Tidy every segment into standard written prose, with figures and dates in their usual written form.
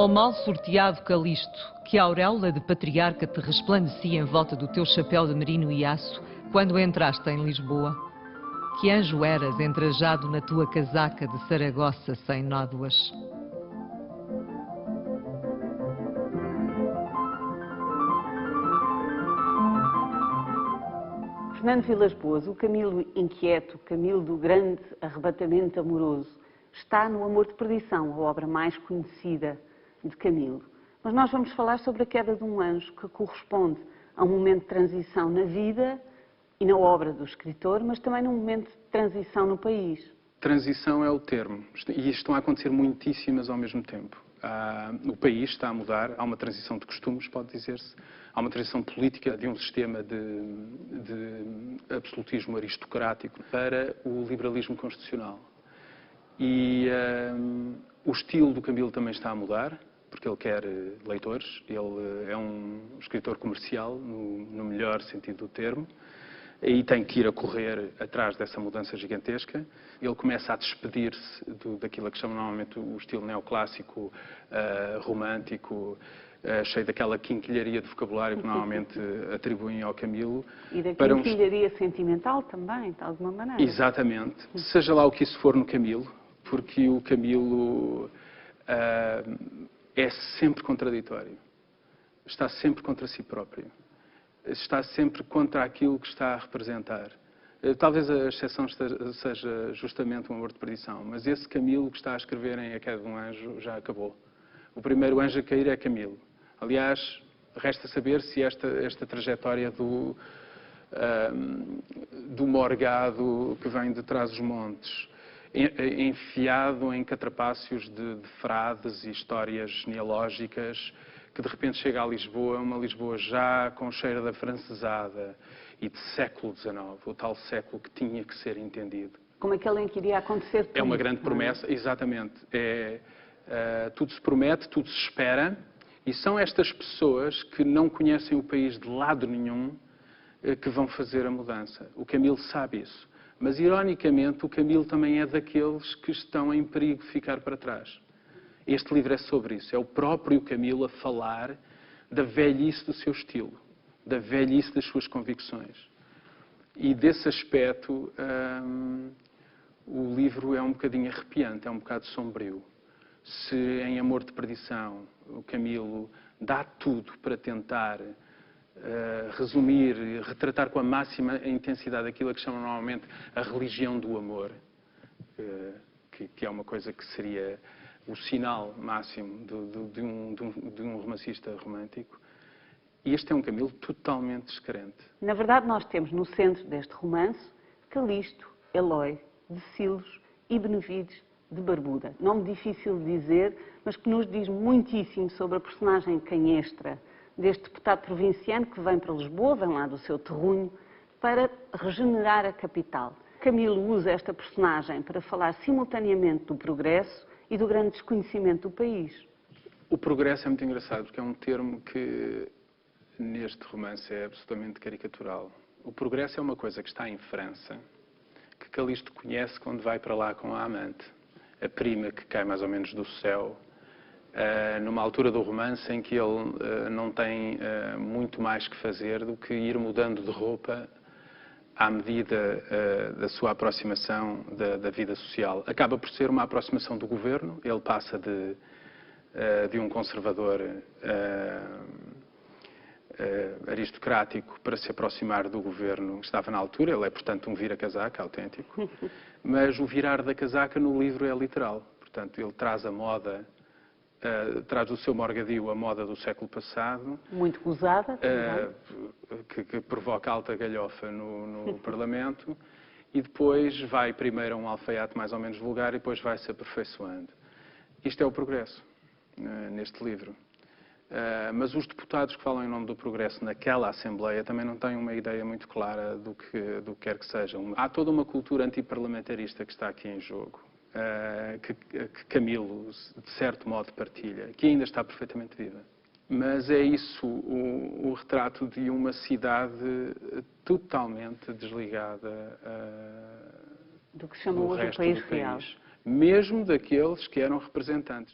Ó mal sorteado Calisto, que a auréola de patriarca te resplandecia em volta do teu chapéu de merino e aço, quando entraste em Lisboa. Que anjo eras entrajado na tua casaca de Saragossa sem nódoas. Fernando Vilas Boas, o Camilo inquieto, o Camilo do grande arrebatamento amoroso, está no Amor de Perdição, a obra mais conhecida de Camilo. Mas nós vamos falar sobre a queda de um anjo, que corresponde a um momento de transição na vida e na obra do escritor, mas também num momento de transição no país. Transição é o termo, e estão a acontecer muitíssimas ao mesmo tempo. O país está a mudar, há uma transição de costumes, pode dizer-se, há uma transição política de um sistema de absolutismo aristocrático para o liberalismo constitucional. E o estilo do Camilo também está a mudar, porque ele quer leitores, ele é um escritor comercial, no melhor sentido do termo, e tem que ir a correr atrás dessa mudança gigantesca. Ele começa a despedir-se daquilo que chama normalmente o estilo neoclássico, romântico, cheio daquela quinquilharia de vocabulário que normalmente atribuem ao Camilo. E da quinquilharia sentimental também, de alguma maneira. Exatamente. Seja lá o que isso for no Camilo, porque o Camilo é sempre contraditório. Está sempre contra si próprio. Está sempre contra aquilo que está a representar. Talvez a exceção seja justamente o Amor de Perdição, mas esse Camilo que está a escrever em A Queda de um Anjo já acabou. O primeiro anjo a cair é Camilo. Aliás, resta saber se esta trajetória do morgado que vem de trás dos montes, enfiado em catrapácios de frades e histórias genealógicas, que de repente chega a Lisboa, uma Lisboa já com cheiro da francesada e de século XIX, o tal século que tinha que ser entendido. Como aquele em que iria acontecer tudo. É uma grande promessa, exatamente. Tudo se promete, tudo se espera, e são estas pessoas que não conhecem o país de lado nenhum que vão fazer a mudança. O Camilo sabe isso. Mas, ironicamente, o Camilo também é daqueles que estão em perigo de ficar para trás. Este livro é sobre isso. É o próprio Camilo a falar da velhice do seu estilo, da velhice das suas convicções. E desse aspecto, o livro é um bocadinho arrepiante, é um bocado sombrio. Se em Amor de Perdição o Camilo dá tudo para tentar resumir, retratar com a máxima intensidade aquilo a que chamam normalmente a religião do amor, que é uma coisa que seria o sinal máximo de um romancista romântico. E este é um Camilo totalmente descrente. Na verdade, nós temos no centro deste romance Calisto, Elói, Decilos e Benevides de Barbuda. Nome difícil de dizer, mas que nos diz muitíssimo sobre a personagem canhestra deste deputado provinciano que vem para Lisboa, vem lá do seu terrunho, para regenerar a capital. Camilo usa esta personagem para falar simultaneamente do progresso e do grande desconhecimento do país. O progresso é muito engraçado, porque é um termo que neste romance é absolutamente caricatural. O progresso é uma coisa que está em França, que Calisto conhece quando vai para lá com a amante, a prima que cai mais ou menos do céu, numa altura do romance em que ele não tem muito mais que fazer do que ir mudando de roupa à medida da sua aproximação da vida social. Acaba por ser uma aproximação do governo, ele passa de um conservador aristocrático para se aproximar do governo que estava na altura. Ele é, portanto, um vira-casaca autêntico, mas o virar da casaca no livro é literal. Portanto, ele traz a moda, traz do seu morgadio a moda do século passado. Muito gozada, que provoca alta galhofa no Parlamento, e depois vai primeiro a um alfaiate mais ou menos vulgar e depois vai-se aperfeiçoando. Isto é o progresso, neste livro. Mas os deputados que falam em nome do progresso naquela Assembleia também não têm uma ideia muito clara do que quer que seja. Há toda uma cultura antiparlamentarista que está aqui em jogo, que Camilo, de certo modo, partilha, que ainda está perfeitamente viva. Mas é isso, o retrato de uma cidade totalmente desligada do que chamam hoje o país real. Mesmo daqueles que eram representantes.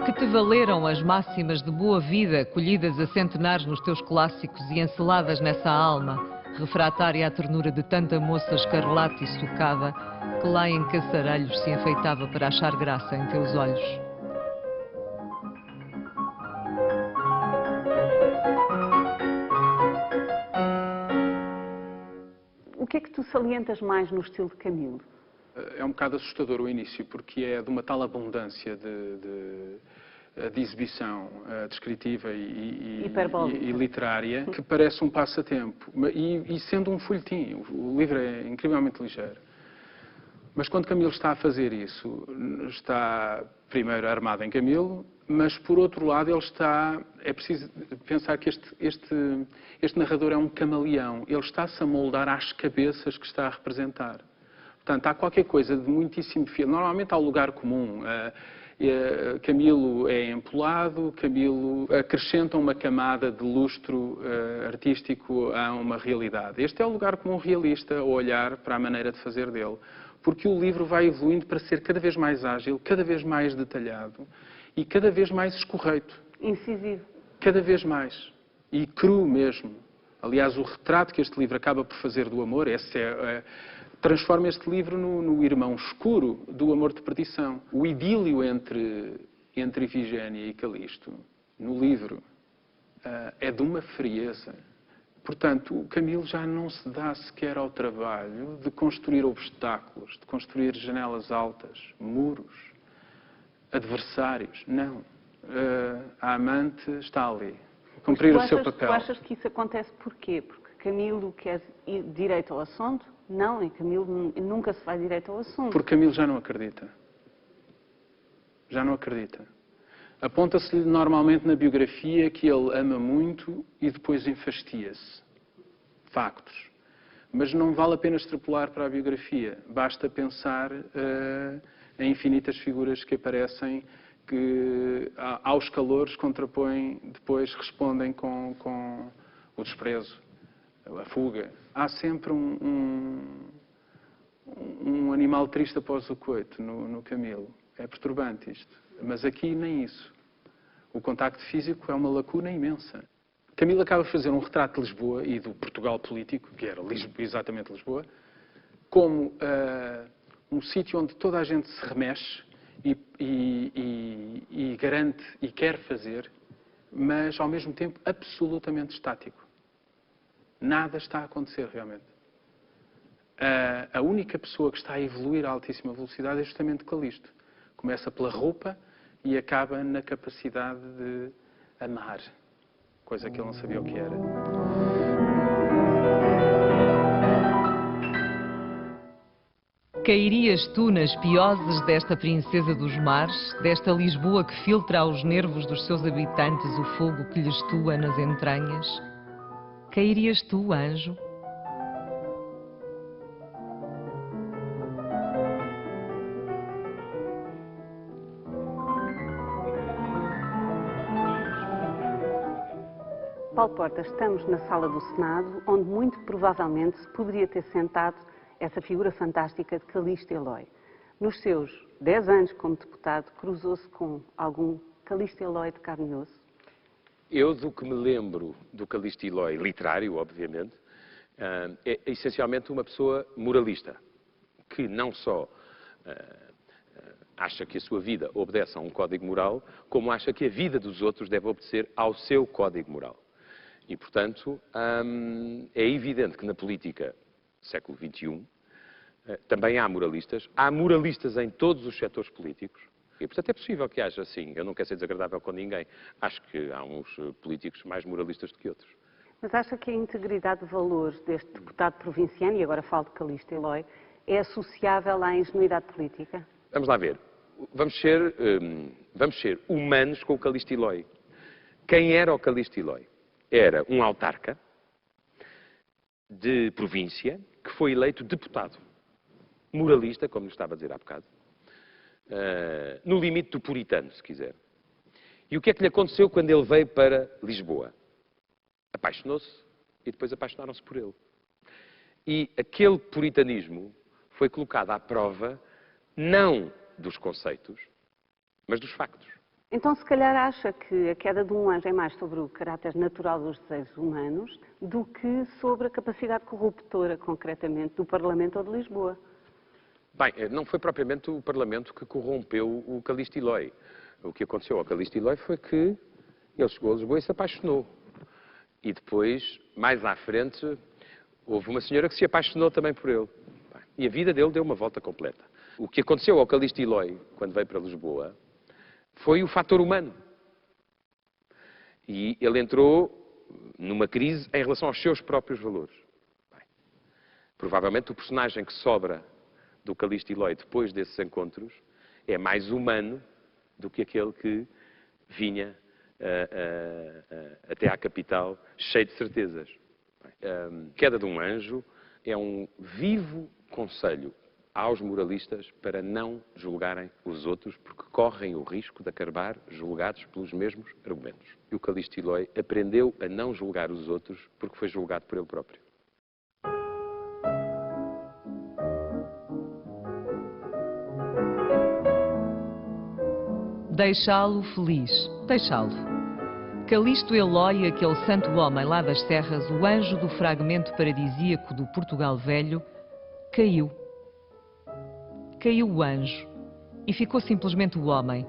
Que te valeram as máximas de boa vida colhidas a centenares nos teus clássicos e enceladas nessa alma, refratária à ternura de tanta moça escarlate e socada, que lá em Caçarelhos se enfeitava para achar graça em teus olhos. O que é que tu salientas mais no estilo de Camilo? É um bocado assustador o início, porque é de uma tal abundância de exibição descritiva e literária que parece um passatempo. E sendo um folhetim, o livro é incrivelmente ligeiro. Mas quando Camilo está a fazer isso, está primeiro armado em Camilo, mas por outro lado ele está... É preciso pensar que este narrador é um camaleão. Ele está-se a moldar às cabeças que está a representar. Portanto, há qualquer coisa de muitíssimo fiel. Normalmente há o lugar comum. Camilo é empolado, Camilo acrescenta uma camada de lustro artístico a uma realidade. Este é o lugar comum realista, a olhar para a maneira de fazer dele. Porque o livro vai evoluindo para ser cada vez mais ágil, cada vez mais detalhado e cada vez mais escorreito. Incisivo. Cada vez mais. E cru mesmo. Aliás, o retrato que este livro acaba por fazer do amor, transforma este livro no irmão escuro do amor de perdição. O idílio entre Ifigénia e Calisto, no livro, é de uma frieza. Portanto, o Camilo já não se dá sequer ao trabalho de construir obstáculos, de construir janelas altas, muros, adversários. Não. A amante está ali, cumprir o seu papel. Tu achas que isso acontece porquê? Porque Camilo quer ir direito ao assunto? Não, em Camilo nunca se vai direito ao assunto. Porque Camilo já não acredita. Já não acredita. Aponta-se-lhe normalmente na biografia que ele ama muito e depois enfastia-se. Factos. Mas não vale a pena extrapolar para a biografia. Basta pensar em infinitas figuras que aparecem que aos calores contrapõem, depois respondem com o desprezo, a fuga. Há sempre um animal triste após o coito no Camilo. É perturbante isto. Mas aqui nem isso. O contacto físico é uma lacuna imensa. Camilo acaba de fazer um retrato de Lisboa e do Portugal político, que era exatamente Lisboa, como um sítio onde toda a gente se remexe e garante e quer fazer, mas ao mesmo tempo absolutamente estático. Nada está a acontecer realmente. A única pessoa que está a evoluir a altíssima velocidade é justamente Calisto. Começa pela roupa e acaba na capacidade de amar, coisa que ele não sabia o que era. Cairias tu nas pioses desta princesa dos mares, desta Lisboa que filtra aos nervos dos seus habitantes o fogo que lhes tua nas entranhas? Cairias tu, anjo? Paulo Portas, estamos na sala do Senado, onde muito provavelmente se poderia ter sentado essa figura fantástica de Calixto Eloy. Nos seus 10 anos como deputado, cruzou-se com algum Calixto Eloy de carne e osso? Eu, do que me lembro do Calixto Eloy, literário, obviamente, é essencialmente uma pessoa moralista, que não só acha que a sua vida obedece a um código moral, como acha que a vida dos outros deve obedecer ao seu código moral. E, portanto, é evidente que na política do século XXI também há moralistas em todos os setores políticos. E, portanto, é possível que haja, sim, eu não quero ser desagradável com ninguém, acho que há uns políticos mais moralistas do que outros. Mas acha que a integridade de valores deste deputado provinciano, e agora falo de Calixto Eloy, é associável à ingenuidade política? Vamos lá ver. Vamos ser humanos com o Calixto Eloy. Quem era o Calixto Eloy? Era um autarca de província que foi eleito deputado. Moralista, como lhe estava a dizer há bocado. No limite do puritano, se quiser. E o que é que lhe aconteceu quando ele veio para Lisboa? Apaixonou-se e depois apaixonaram-se por ele. E aquele puritanismo foi colocada à prova não dos conceitos, mas dos factos. Então, se calhar acha que a queda de um anjo é mais sobre o caráter natural dos desejos humanos do que sobre a capacidade corruptora, concretamente, do Parlamento ou de Lisboa. Bem, não foi propriamente o Parlamento que corrompeu o Calixto Eloy. O que aconteceu ao Calixto Eloy foi que ele chegou a Lisboa e se apaixonou. E depois, mais à frente, houve uma senhora que se apaixonou também por ele. E a vida dele deu uma volta completa. O que aconteceu ao Calixto Eloy, quando veio para Lisboa, foi o fator humano. E ele entrou numa crise em relação aos seus próprios valores. Bem, provavelmente o personagem que sobra do Calixto Eloy depois desses encontros é mais humano do que aquele que vinha até à capital cheio de certezas. A queda de um anjo é um vivo conselho aos moralistas para não julgarem os outros, porque correm o risco de acabar julgados pelos mesmos argumentos. E o Calixto Eloy aprendeu a não julgar os outros porque foi julgado por ele próprio. Deixá-lo feliz, deixá-lo. Calixto Eloy, aquele santo homem lá das serras, o anjo do fragmento paradisíaco do Portugal Velho, caiu. Caiu o anjo e ficou simplesmente o homem.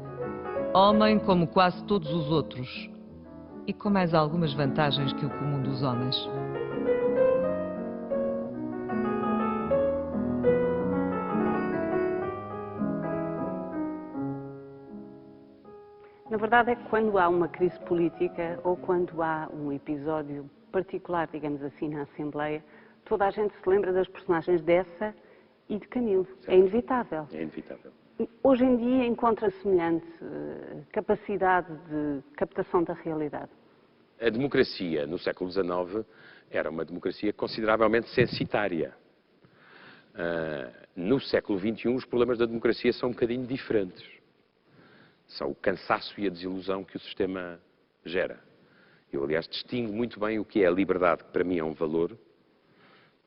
Homem como quase todos os outros e com mais algumas vantagens que o comum dos homens. Na verdade é que quando há uma crise política ou quando há um episódio particular, digamos assim, na Assembleia, toda a gente se lembra das personagens dessa e de Camilo. É inevitável. É inevitável. Hoje em dia encontra semelhante capacidade de captação da realidade. A democracia no século XIX era uma democracia consideravelmente censitária. No século XXI os problemas da democracia são um bocadinho diferentes. São o cansaço e a desilusão que o sistema gera. Eu, aliás, distingo muito bem o que é a liberdade, que para mim é um valor,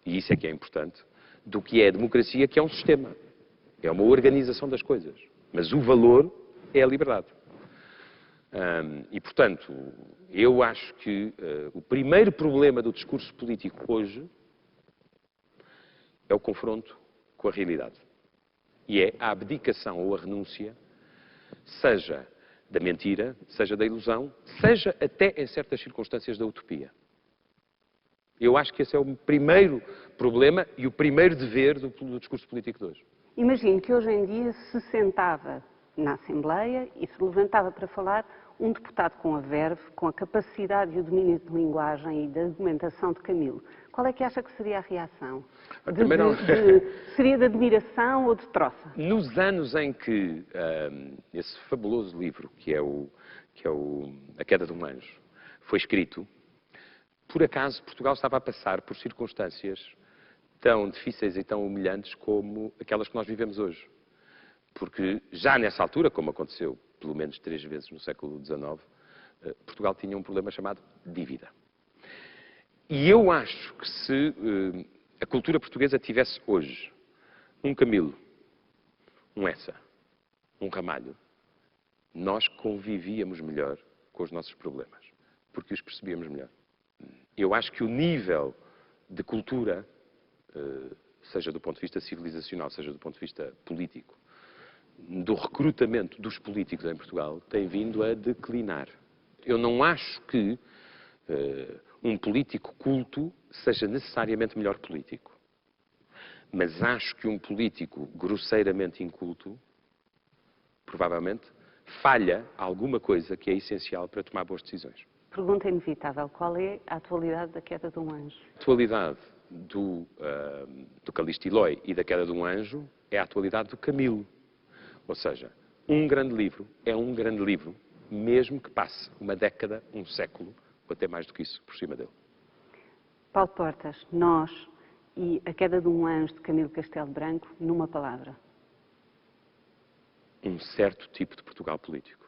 e isso é que é importante, do que é a democracia, que é um sistema. É uma organização das coisas. Mas o valor é a liberdade. E, portanto, eu acho que o primeiro problema do discurso político hoje é o confronto com a realidade. E é a abdicação ou a renúncia, seja da mentira, seja da ilusão, seja até, em certas circunstâncias, da utopia. Eu acho que esse é o primeiro problema e o primeiro dever do discurso político de hoje. Imagino que hoje em dia se sentava na Assembleia e se levantava para falar um deputado com a verve, com a capacidade e o domínio de linguagem e da argumentação de Camilo. Qual é que acha que seria a reação? Seria de admiração ou de troça? Nos anos em que esse fabuloso livro, que é A Queda de um Anjo, foi escrito, por acaso Portugal estava a passar por circunstâncias tão difíceis e tão humilhantes como aquelas que nós vivemos hoje. Porque já nessa altura, como aconteceu pelo menos 3 vezes no século XIX, Portugal tinha um problema chamado dívida. E eu acho que se a cultura portuguesa tivesse hoje um Camilo, um Essa, um Ramalho, nós convivíamos melhor com os nossos problemas, porque os percebíamos melhor. Eu acho que o nível de cultura, seja do ponto de vista civilizacional, seja do ponto de vista político, do recrutamento dos políticos em Portugal, tem vindo a declinar. Eu não acho que um político culto seja necessariamente melhor político. Mas acho que um político grosseiramente inculto, provavelmente, falha alguma coisa que é essencial para tomar boas decisões. Pergunta inevitável. Qual é a atualidade da Queda de um Anjo? A atualidade do Calixto Eloy e da Queda de um Anjo é a atualidade do Camilo. Ou seja, um grande livro é um grande livro, mesmo que passe uma década, um século, ou até mais do que isso, por cima dele. Paulo Portas, Nós e A Queda de um Anjo de Camilo Castelo Branco, numa palavra. Um certo tipo de Portugal político.